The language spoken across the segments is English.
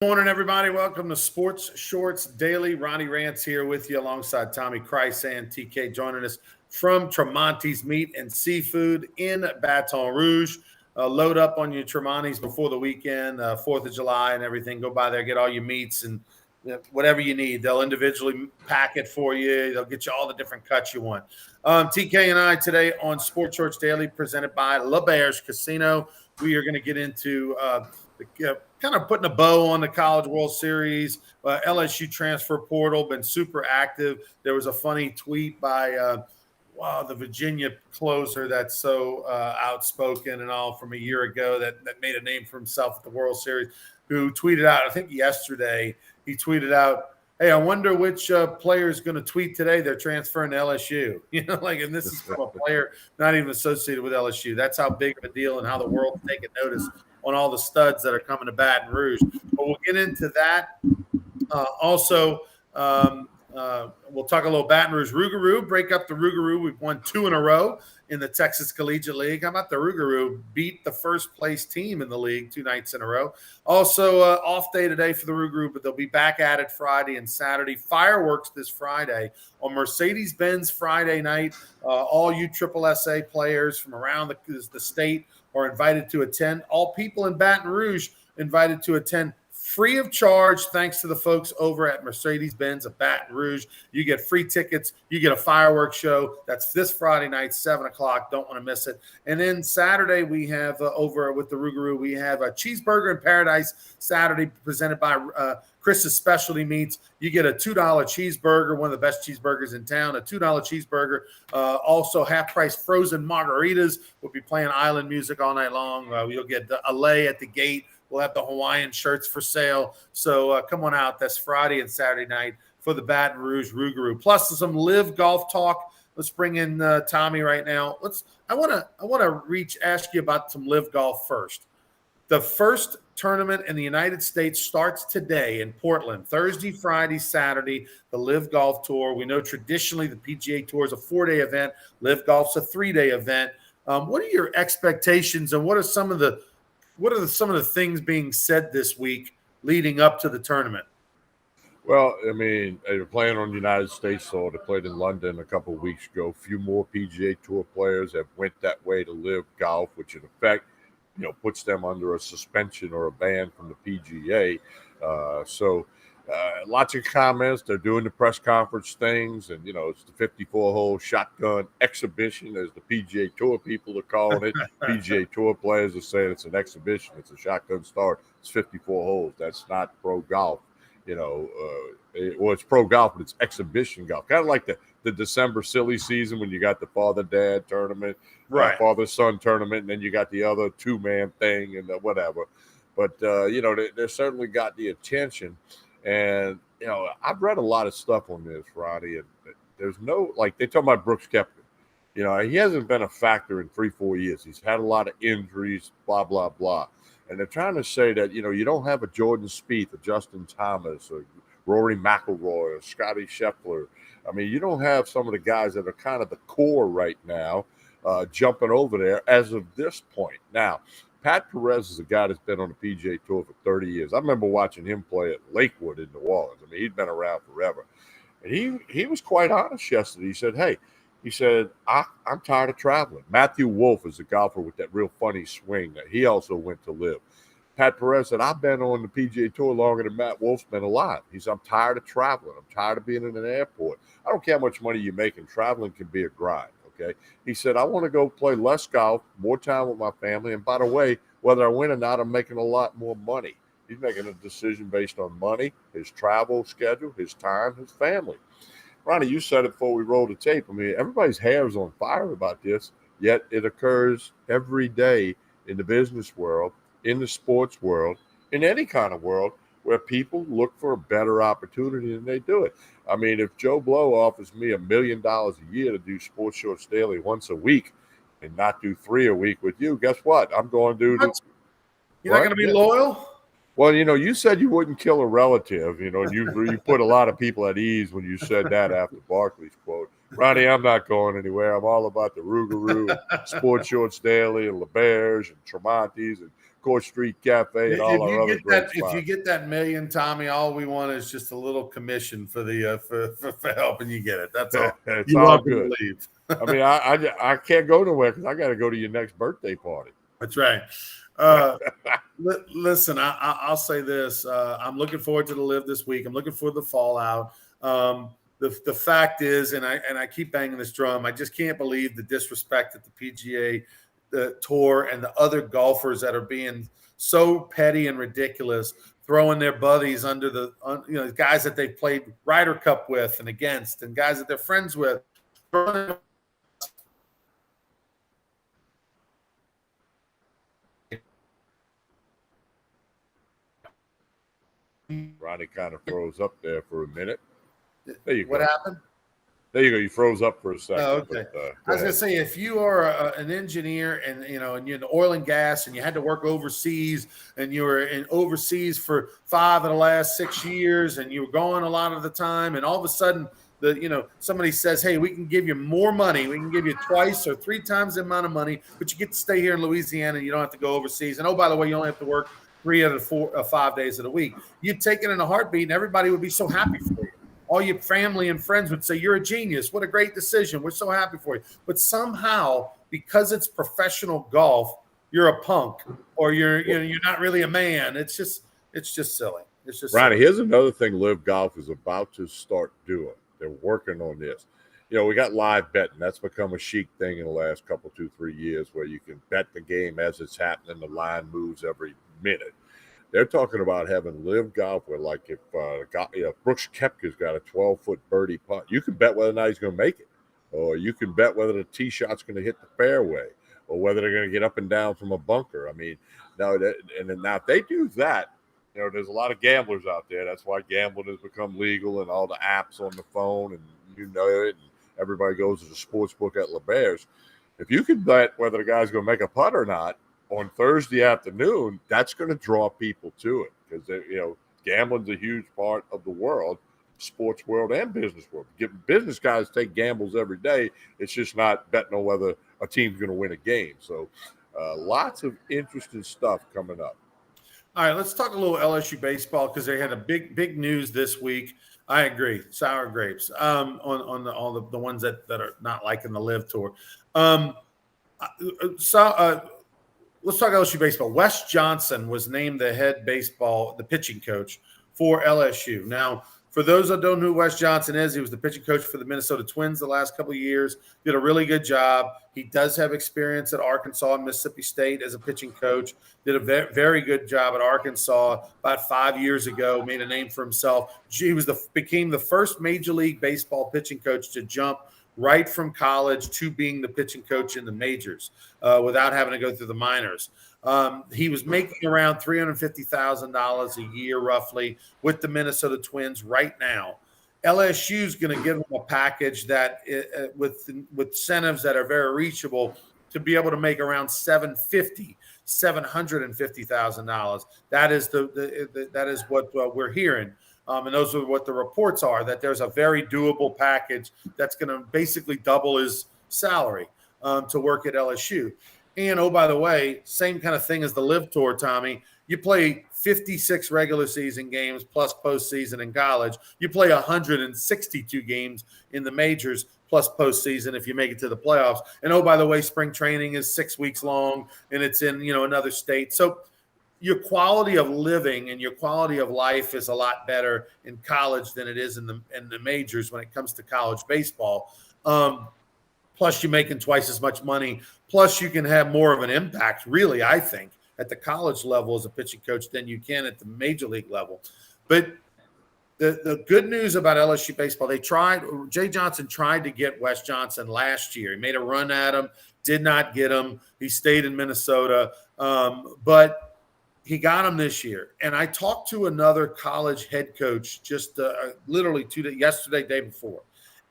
Morning, everybody. Welcome to Sports Shorts Daily. Ronnie Rance here with you alongside Tommy Christ and TK joining us from Tremonti's Meat and Seafood in Baton Rouge. Load up on your Tremonti's before the weekend, 4th of July and everything. Go by there, get all your meats and whatever you need. They'll individually pack it for you. They'll get you all the different cuts you want. TK and I today on Sports Shorts Daily presented by LeBears Casino. We are going to get into kind of putting a bow on the College World Series. LSU transfer portal been super active. There was a funny tweet by the Virginia closer that's so outspoken and all from a year ago that made a name for himself at the World Series, who tweeted out, I think yesterday, he tweeted out, "Hey, I wonder which player is going to tweet today they're transferring to LSU." And this is from a player not even associated with LSU. That's how big of a deal and how the world's taking notice on all the studs that are coming to Baton Rouge. But we'll get into that. We'll talk a little Baton Rouge Rougarou, break up the Rougarou. We've won 2 in a row in the Texas Collegiate League. How about the Rougarou beat the first place team in the league 2 nights in a row? Also, off day today for the Rougarou, but they'll be back at it Friday and Saturday. Fireworks this Friday on Mercedes-Benz Friday night. All you SSSA players from around the state are invited to attend. All people in Baton Rouge invited to attend free of charge, thanks to the folks over at Mercedes-Benz of Baton Rouge. You get free tickets. You get a fireworks show. That's this Friday night, 7 o'clock. Don't want to miss it. And then Saturday, we have over with the Rougarou, we have a Cheeseburger in Paradise Saturday presented by Chris's Specialty Meats. You get a $2 cheeseburger, one of the best cheeseburgers in town, a $2 cheeseburger. Also, half-price frozen margaritas. We'll be playing island music all night long. You'll get a lei at the gate. We'll have the Hawaiian shirts for sale. So come on out. That's Friday and Saturday night for the Baton Rouge Rougarou. Plus some LIV Golf talk. Let's bring in Tommy right now. I want to ask you about some LIV Golf first. The first tournament in the United States starts today in Portland, Thursday, Friday, Saturday, the LIV Golf Tour. We know traditionally the PGA Tour is a 4-day event. LIV Golf's a 3-day event. What are your expectations and what are some of the things being said this week leading up to the tournament? Well, I mean, they're playing on United States soil. They played in London a couple of weeks ago. A few more PGA Tour players have went that way to LIV Golf, which in effect, puts them under a suspension or a ban from the PGA. Lots of comments. They're doing the press conference things, and it's the 54-hole shotgun exhibition, as the PGA Tour people are calling it. PGA Tour players are saying it's an exhibition. It's a shotgun start. It's 54 holes. That's not pro golf. It's pro golf, but it's exhibition golf. Kind of like the December silly season when you got the father-dad tournament, right? Father-son tournament, and then you got the other 2-man thing and whatever. But they certainly got the attention. And, I've read a lot of stuff on this, Roddy, and there's no, they talk about Brooks Koepka. He hasn't been a factor in 3-4 years. He's had a lot of injuries, blah, blah, blah. And they're trying to say that, you don't have a Jordan Spieth, a Justin Thomas, or Rory McIlroy, or Scotty Scheffler. I mean, you don't have some of the guys that are kind of the core right now jumping over there as of this point. Now, Pat Perez is a guy that's been on the PGA Tour for 30 years. I remember watching him play at Lakewood in New Orleans. I mean, he'd been around forever. And he was quite honest yesterday. He said, I'm tired of traveling. Matthew Wolff is a golfer with that real funny swing that he also went to LIV. Pat Perez said, I've been on the PGA Tour longer than Matt Wolff's been alive. He said, I'm tired of traveling. I'm tired of being in an airport. I don't care how much money you're making. Traveling can be a grind. Okay. He said, I want to go play less golf, more time with my family. And by the way, whether I win or not, I'm making a lot more money. He's making a decision based on money, his travel schedule, his time, his family. Ronnie, you said it before we rolled the tape. I mean, everybody's hair is on fire about this, yet it occurs every day in the business world, in the sports world, in any kind of world where people look for a better opportunity and they do it. I mean, if Joe Blow offers me $1 million a year to do Sports Shorts Daily once a week and not do 3 a week with you, guess what? I'm going to do. You're not going to be loyal? Well, you said you wouldn't kill a relative, and you put a lot of people at ease when you said that after Barkley's quote. Ronnie, I'm not going anywhere. I'm all about the Rougarou, Sports Shorts Daily, and LeBears, and Tremonti's, and Court Street Cafe, and all our other great spots. If you get that million, Tommy, all we want is just a little commission for the for helping you get it. That's all. It's all good. I mean, I can't go nowhere because I got to go to your next birthday party. That's right. Listen, I'll say this. I'm looking forward to the LIV this week. I'm looking for the fallout. The fact is, and I keep banging this drum, I just can't believe the disrespect that the PGA the Tour and the other golfers that are being so petty and ridiculous, throwing their buddies under the guys that they've played Ryder Cup with and against, and guys that they're friends with. Ronnie kind of froze up there for a minute. There you go. What happened? There you go. You froze up for a second. Oh, okay. But, I was going to say, if you are an engineer and you're in oil and gas and you had to work overseas and you were overseas for 5 of the last 6 years and you were gone a lot of the time, and all of a sudden somebody says, hey, we can give you more money. We can give you twice or 3 times the amount of money, but you get to stay here in Louisiana and you don't have to go overseas. And oh, by the way, you only have to work 3 out of 5 days of the week. You'd take it in a heartbeat and everybody would be so happy for you. All your family and friends would say, you're a genius. What a great decision. We're so happy for you. But somehow, because it's professional golf, you're a punk or you're not really a man. It's just silly. It's just Ronnie, silly. Here's another thing LIV Golf is about to start doing. They're working on this. We got live betting. That's become a chic thing in the last 2-3 years where you can bet the game as it's happening. The line moves every minute. They're talking about having LIV Golf where, like, if Brooks Koepka's got a 12-foot birdie putt, you can bet whether or not he's going to make it, or you can bet whether the tee shot's going to hit the fairway, or whether they're going to get up and down from a bunker. I mean, now if they do that, there's a lot of gamblers out there. That's why gambling has become legal and all the apps on the phone, and and everybody goes to the sports book at LeBaird's. If you can bet whether the guy's going to make a putt or not on Thursday afternoon, that's going to draw people to it because gambling's a huge part of the world, sports world and business world. Business guys take gambles every day. It's just not betting on whether a team's going to win a game. So lots of interesting stuff coming up. All right, let's talk a little LSU baseball because they had a big news this week. I agree, sour grapes on all the ones that are not liking the LIV Tour. Let's talk LSU baseball. Wes Johnson was named the pitching coach for LSU. Now, for those that don't know who Wes Johnson is, he was the pitching coach for the Minnesota Twins the last couple of years. Did a really good job. He does have experience at Arkansas and Mississippi State as a pitching coach. Did a very good job at Arkansas about 5 years ago. Made a name for himself. He became the first Major League Baseball pitching coach to jump right from college to being the pitching coach in the majors without having to go through the minors. He was making around $350,000 a year roughly with the Minnesota Twins right now. LSU is going to give him a package that with incentives that are very reachable to be able to make around $750,000. That is what we're hearing. And those are what the reports are, that there's a very doable package that's going to basically double his salary to work at LSU. And, oh, by the way, same kind of thing as the LIV Tour, Tommy. You play 56 regular season games plus postseason in college. You play 162 games in the majors plus postseason if you make it to the playoffs. And, oh, by the way, spring training is 6 weeks long, and it's in, another state. So your quality of living and your quality of life is a lot better in college than it is in the majors when it comes to college baseball. Plus, you're making twice as much money. Plus, you can have more of an impact, really, I think, at the college level as a pitching coach than you can at the major league level. But the good news about LSU baseball, Jay Johnson tried to get Wes Johnson last year. He made a run at him, did not get him. He stayed in Minnesota. But he got him this year. And I talked to another college head coach just literally yesterday, day before.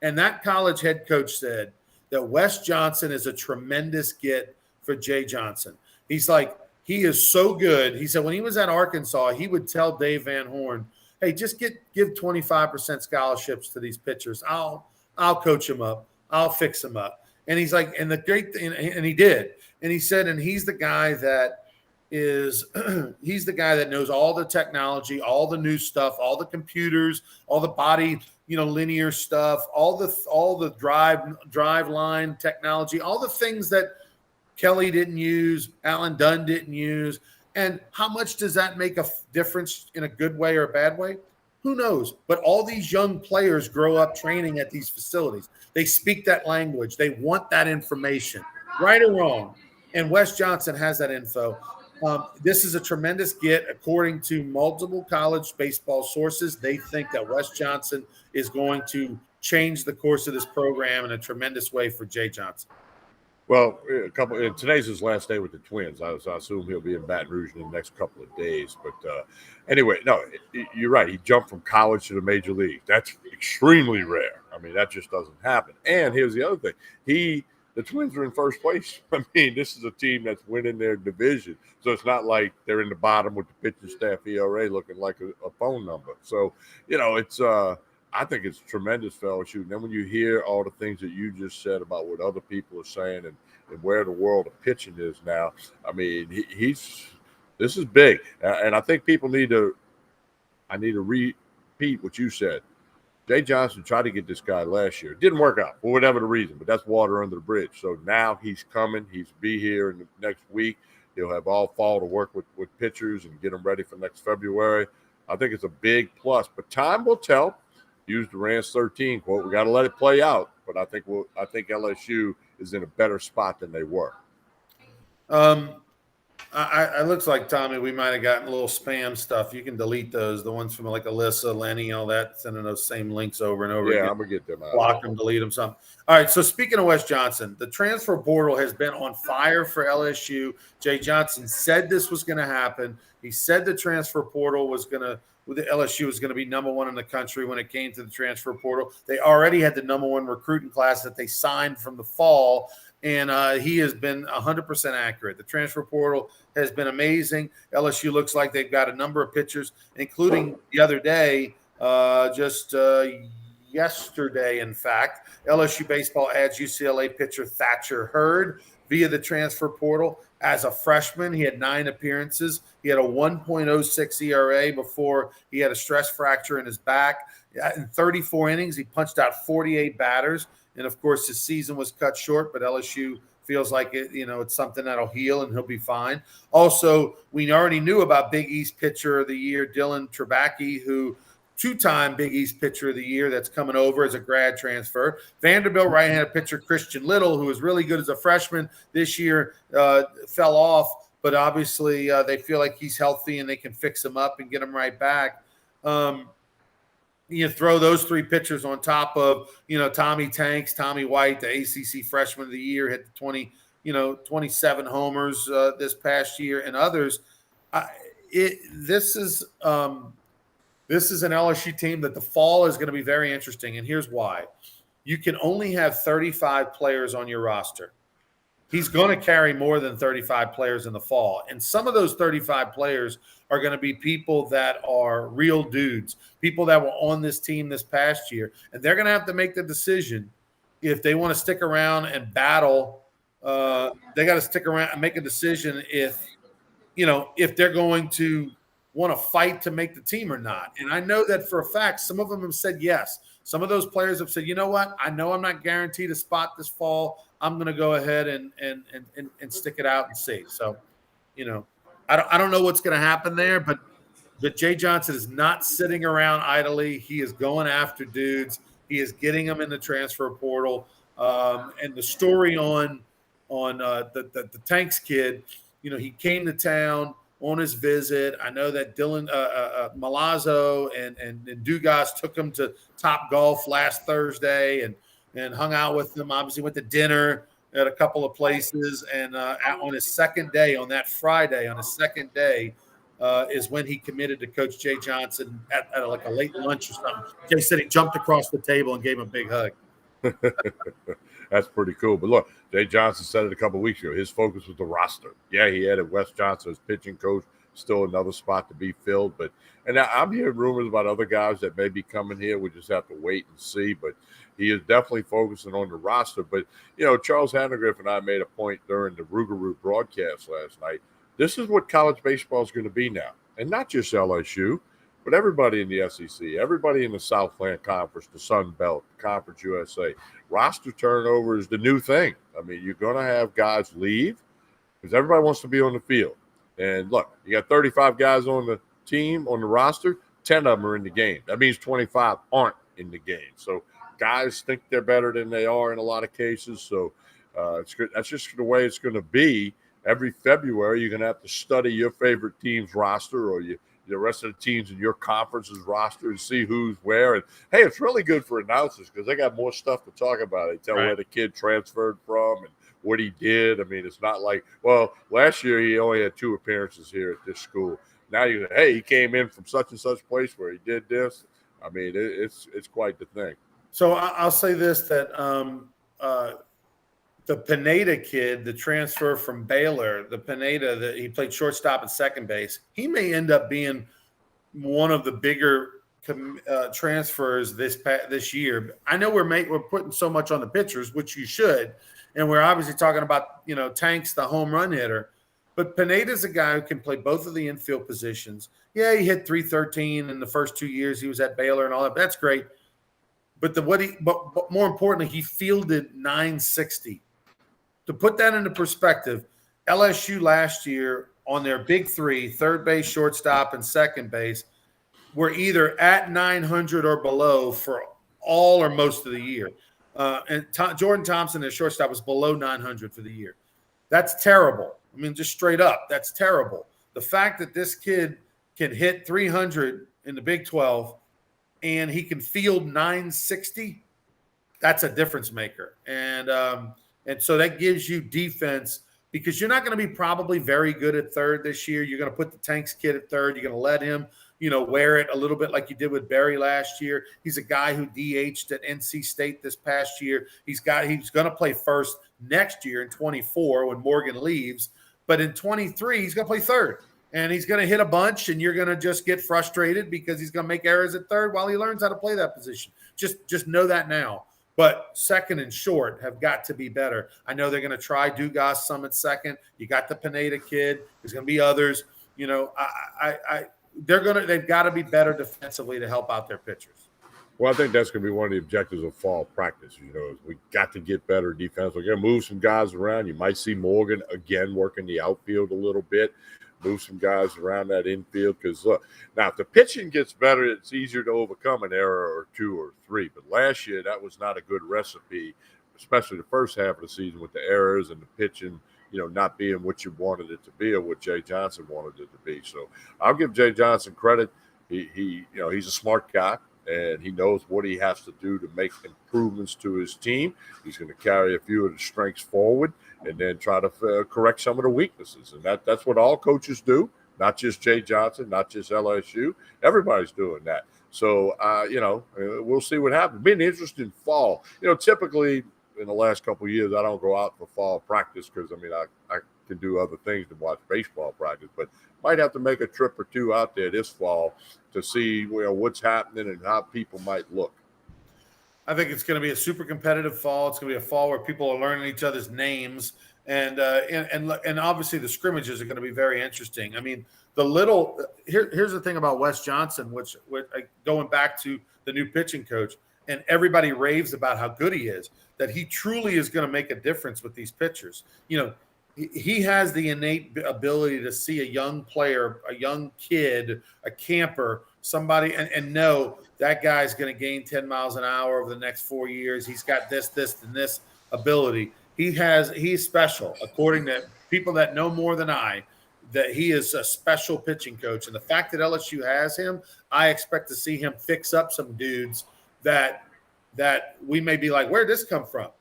And that college head coach said that Wes Johnson is a tremendous get for Jay Johnson. He's like, he is so good. He said when he was at Arkansas, he would tell Dave Van Horn, hey, just give 25% scholarships to these pitchers. I'll coach them up. I'll fix them up. And he's like, and the great thing, and he did. And he said, and he's the guy that is he's the guy that knows all the technology, all the new stuff, all the computers, all the body, linear stuff, all the drive line technology, all the things that Kelly didn't use, Alan Dunn didn't use. And how much does that make a difference in a good way or a bad way? Who knows? But all these young players grow up training at these facilities. They speak that language. They want that information, right or wrong. And Wes Johnson has that info. This is a tremendous get. According to multiple college baseball sources, they think that Wes Johnson is going to change the course of this program in a tremendous way for Jay Johnson. Well, today's his last day with the Twins. I assume he'll be in Baton Rouge in the next couple of days. But anyway, no, you're right. He jumped from college to the major league. That's extremely rare. I mean, that just doesn't happen. And here's the other thing. The Twins are in first place. I mean, this is a team that's winning their division. So it's not like they're in the bottom with the pitching staff ERA looking like a phone number. So, it's I think it's tremendous fellowship. And then when you hear all the things that you just said about what other people are saying and where the world of pitching is now, I mean, this is big. And I think people need to repeat what you said. Jay Johnson tried to get this guy last year. It didn't work out for whatever the reason, but that's water under the bridge. So now he's coming. He's be here in the next week. He'll have all fall to work with pitchers and get them ready for next February. I think it's a big plus, but time will tell. Use Durant's 13 quote. We got to let it play out, but I think LSU is in a better spot than they were. It looks like, Tommy, we might have gotten a little spam stuff. You can delete those, the ones from like Alyssa, Lenny, all that, sending those same links over and over again. Yeah, I'm going to get them out. Block them, delete them, something. All right, so speaking of Wes Johnson, the transfer portal has been on fire for LSU. Jay Johnson said this was going to happen. He said the transfer portal was going to – the LSU was going to be number one in the country when it came to the transfer portal. They already had the number one recruiting class that they signed from the fall, and he has been 100% accurate. The transfer portal has been amazing. LSU looks like they've got a number of pitchers, including the other day, yesterday, in fact, LSU Baseball adds UCLA pitcher Thatcher Hurd via the transfer portal. As a freshman, he had 9 appearances. He had a 1.06 ERA before he had a stress fracture in his back. In 34 innings, he punched out 48 batters. And, of course, his season was cut short, but LSU feels like it's something that'll heal and he'll be fine. Also, we already knew about Big East Pitcher of the Year, Dylan Trebaki, who – 2-time Big East Pitcher of the Year that's coming over as a grad transfer. Vanderbilt right-handed pitcher Christian Little, who was really good as a freshman this year, fell off, but obviously they feel like he's healthy and they can fix him up and get him right back. You throw those 3 pitchers on top of, Tommy Tanks, Tommy White, the ACC Freshman of the Year, hit the 27 homers this past year, and others. This is an LSU team that the fall is going to be very interesting, and here's why. You can only have 35 players on your roster. He's going to carry more than 35 players in the fall, and some of those 35 players are going to be people that are real dudes, people that were on this team this past year, and they're going to have to make the decision if they want to stick around and battle. They got to stick around and make a decision if they're going to want to fight to make the team or not. And I know that for a fact, some of them have said yes. Some of those players have said, you know what? I know I'm not guaranteed a spot this fall. I'm going to go ahead and stick it out and see. So, I don't know what's going to happen there, but Jay Johnson is not sitting around idly. He is going after dudes. He is getting them in the transfer portal. And the story on the Tanks kid, he came to town on his visit. I know that Dylan Malazzo and Dugas took him to Top Golf last Thursday and hung out with them. Obviously went to dinner at a couple of places. And on his second day, on that Friday, on his second day, is when he committed to Coach Jay Johnson at like a late lunch or something. Jay said he jumped across the table and gave him a big hug. That's pretty cool. But look, Jay Johnson said it a couple of weeks ago. His focus was the roster. Yeah, he added Wes Johnson as pitching coach, still another spot to be filled. And now I'm hearing rumors about other guys that may be coming here. We just have to wait and see. But he is definitely focusing on the roster. But, Charles Handegriff and I made a point during the Rougarou broadcast last night This is what college baseball is going to be now. And not just LSU, but everybody in the SEC, everybody in the Southland Conference, the Sun Belt, Conference USA. Roster turnover is the new thing. I mean, you're going to have guys leave because everybody wants to be on the field. And look, you got 35 guys on the team, on the roster, 10 of them are in the game. That means 25 aren't in the game. So guys think they're better than they are in a lot of cases. So it's good. That's just the way it's going to be. Every February, you're going to have to study your favorite team's roster or the rest of the teams in your conference's roster and see who's where. And, hey, it's really good for announcers because they got more stuff to talk about. They tell where the kid transferred from and what he did. I mean, it's not like, well, last year he only had 2 appearances here at this school. Now you say, hey, he came in from such and such place where he did this. I mean, it's quite the thing. So I'll say this, that the Pineda kid, the transfer from Baylor, the Pineda, that he played shortstop and second base, he may end up being one of the bigger transfers this year. I know we're putting so much on the pitchers, which you should, and we're obviously talking about, Tanks, the home run hitter, but Pineda's a guy who can play both of the infield positions. Yeah, he hit .313 in the first 2 years he was at Baylor and all that. That's great. But but more importantly, he fielded .960. To put that into perspective, LSU last year on their big 3, third base, shortstop, and second base, were either at 900 or below for all or most of the year. And Jordan Thompson, their shortstop, was below 900 for the year. That's terrible. I mean, just straight up, that's terrible. The fact that this kid can hit 300 in the Big 12 and he can field 960, that's a difference maker. And so that gives you defense, because you're not going to be probably very good at third this year. You're going to put the Tanks kid at third. You're going to let him, wear it a little bit like you did with Berry last year. He's a guy who DH'd at NC State this past year. He's going to play first next year in 24 when Morgan leaves. But in 23, he's going to play third. And he's going to hit a bunch, and you're going to just get frustrated because he's going to make errors at third while he learns how to play that position. Just know that now. But second and short have got to be better. I know they're going to try Dugas some at second. You got the Pineda kid. There's going to be others. They've got to be better defensively to help out their pitchers. Well, I think that's going to be one of the objectives of fall practice. We got to get better defense. We're going to move some guys around. You might see Morgan again working the outfield a little bit. Move some guys around that infield, because look, now if the pitching gets better, it's easier to overcome an error or 2 or 3. But last year, that was not a good recipe, especially the first half of the season with the errors and the pitching, not being what you wanted it to be or what Jay Johnson wanted it to be. So I'll give Jay Johnson credit. He's a smart guy, and he knows what he has to do to make improvements to his team. He's going to carry a few of the strengths forward and then try to correct some of the weaknesses. And that's what all coaches do, not just Jay Johnson, not just LSU. Everybody's doing that. So, we'll see what happens. Be an interesting fall. Typically in the last couple of years, I don't go out for fall practice because, I can do other things than watch baseball practice, but might have to make a trip or 2 out there this fall to see what's happening and how people might look. I think it's going to be a super competitive fall. It's going to be a fall where people are learning each other's names, and obviously the scrimmages are going to be very interesting. I mean, here's the thing about Wes Johnson, which going back to the new pitching coach, and everybody raves about how good he is, that he truly is going to make a difference with these pitchers. He has the innate ability to see a young player, a young kid, a camper, somebody, and know that guy's going to gain 10 miles an hour over the next 4 years. He's got this, and this ability. He's special, according to people that know more than I, that he is a special pitching coach. And the fact that LSU has him, I expect to see him fix up some dudes that we may be like, where'd this come from?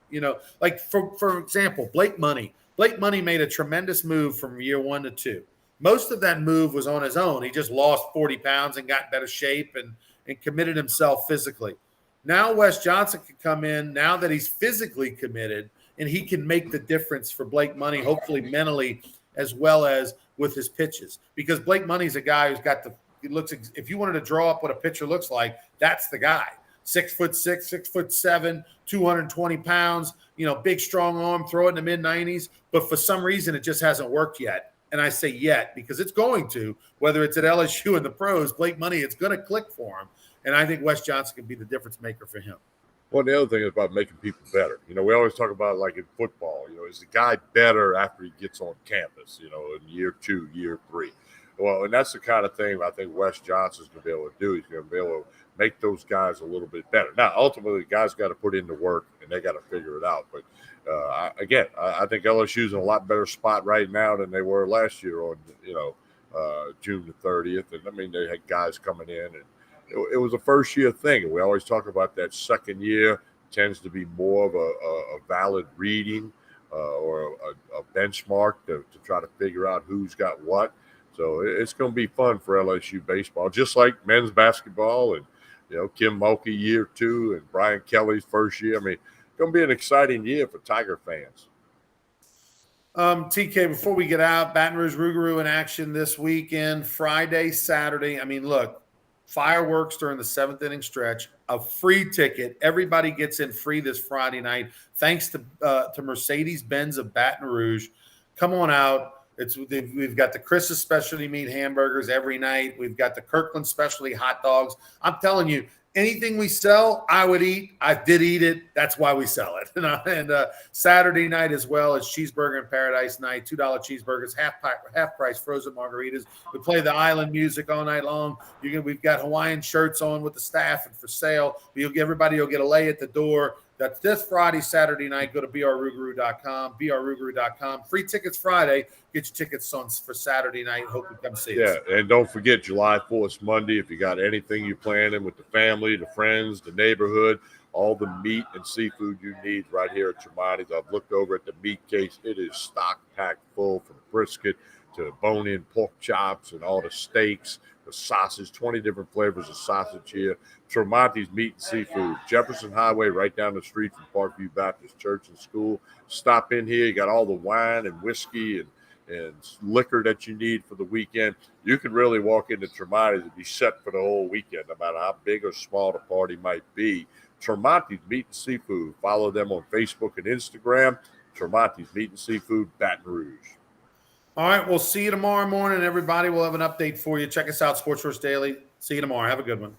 Like for example, Blake Money. Blake Money made a tremendous move from year 1 to 2. Most of that move was on his own. He just lost 40 pounds and got in better shape and committed himself physically. Now Wes Johnson can come in now that he's physically committed, and he can make the difference for Blake Money, hopefully mentally as well as with his pitches. Because Blake Money's a guy who's got if you wanted to draw up what a pitcher looks like, that's the guy. 6'6", 6'7", 220 pounds, big strong arm, throw it in the mid-90s. But for some reason, it just hasn't worked yet. And I say yet because it's going to, whether it's at LSU and the pros, Blake Money, it's going to click for him. And I think Wes Johnson can be the difference maker for him. Well, the other thing is about making people better. We always talk about, like in football, is the guy better after he gets on campus, in year 2, year 3. Well, and that's the kind of thing I think Wes Johnson's going to be able to do. He's going to be able to make those guys a little bit better. Now, ultimately, guys got to put in the work, and they got to figure it out. But, I think LSU's in a lot better spot right now than they were last year on, June the 30th. And, they had guys coming in, and it was a first-year thing. And we always talk about that second year tends to be more of a valid reading or a benchmark to try to figure out who's got what. So it's going to be fun for LSU baseball, just like men's basketball and, Kim Mulkey year 2 and Brian Kelly's first year. It's going to be an exciting year for Tiger fans. TK, before we get out, Baton Rouge Rougarou in action this weekend, Friday, Saturday. Look, fireworks during the 7th inning stretch, a free ticket. Everybody gets in free this Friday night, thanks to Mercedes-Benz of Baton Rouge. Come on out. We've got the Chris's specialty meat hamburgers every night. We've got the Kirkland specialty hot dogs. I'm telling you, anything we sell, I would eat. I did eat it. That's why we sell it. And Saturday night as well is Cheeseburger in Paradise night, $2 cheeseburgers, half price frozen margaritas. We play the island music all night long. We've got Hawaiian shirts on with the staff and for sale. Everybody will get a lay at the door. That's this Friday, Saturday night. Go to brrougarou.com, brrougarou.com. Free tickets Friday. Get your tickets on for Saturday night. Hope you come see us. Yeah, and don't forget July 4th, Monday. If you got anything you're planning with the family, the friends, the neighborhood, all the meat and seafood you need right here at Trebati's. I've looked over at the meat case. It is stock-packed full from brisket to bone-in pork chops and all the steaks, the sausage, 20 different flavors of sausage here. Trebati's Meat and Seafood, Jefferson Highway, right down the street from Parkview Baptist Church and School. Stop in here. You got all the wine and whiskey and liquor that you need for the weekend. You can really walk into Trebati's and be set for the whole weekend, no matter how big or small the party might be. Trebati's Meat and Seafood. Follow them on Facebook and Instagram. Trebati's Meat and Seafood, Baton Rouge. All right, we'll see you tomorrow morning, everybody. We'll have an update for you. Check us out, Sports Source Daily. See you tomorrow. Have a good one.